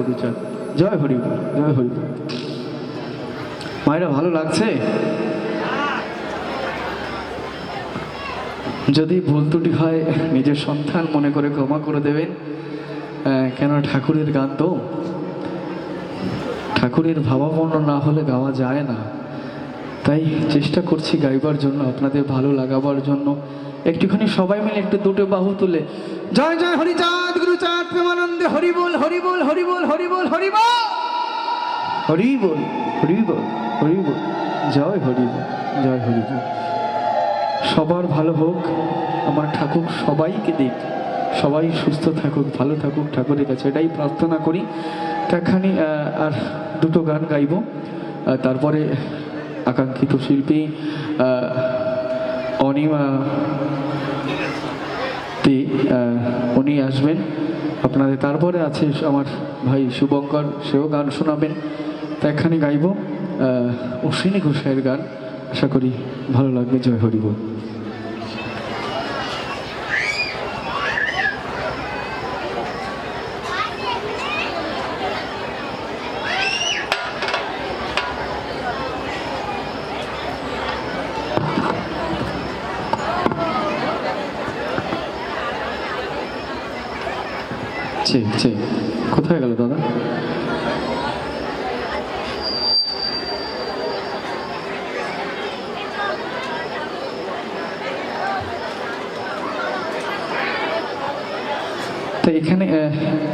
গুরুচাঁদ। জয় হরিবল, জয় হরিবল। মায়েরা ভালো লাগছে? যদি ভুল ত্রুটি হয় নিজের সন্তান মনে করে ক্ষমা করে দেবেন, কেন ঠাকুরের গান তো, ঠাকুরের ভাবাপন্ন না হলে গাওয়া যায় না। তাই চেষ্টা করছি গাইবার জন্য, আপনাদের ভালো লাগাবার জন্য। একটুখানি সবাই মিলে একটু দুটো বাহু তুলে জয় জয় হরিচাঁদ গুরুচাঁদ প্রেমানন্দে হরিবল হরিবল হরিবল হরিবল হরিবল হরিবল হরিবল হরিবল। জয় হরিবল, জয় হরিবল। সবার ভালো হোক, আমার ঠাকুর সবাইকে দিক, সবাই সুস্থ থাকুক, ভালো থাকুক, ঠাকুরের কাছে এটাই প্রার্থনা করি। একখানি আর দুটো গান গাইব, তারপরে আকাঙ্ক্ষিত শিল্পী অনিমা উনি আসবেন আপনাদের। তারপরে আছে আমার ভাই শুভঙ্কর, সেও গান শোনাবেন। তা একখানি গাইব অশ্বিনী ঘোষাইয়ের গান, আশা করি ভালো লাগবে। জয় হরিবল। কোথায় গেল দাদা? তো এখানে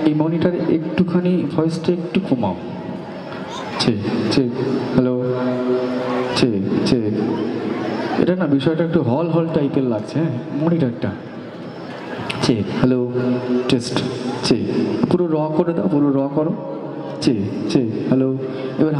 এই মনিটরে একটুখানি ভয়েসটা একটু কমাও। হ্যালো, এটা না বিষয়টা একটু হল হল টাইপের লাগছে। হ্যাঁ, মনিটরটা হ্যালো, টেস্ট পুরো র করে দাও, পুরো র করো। হ্যালো, এবার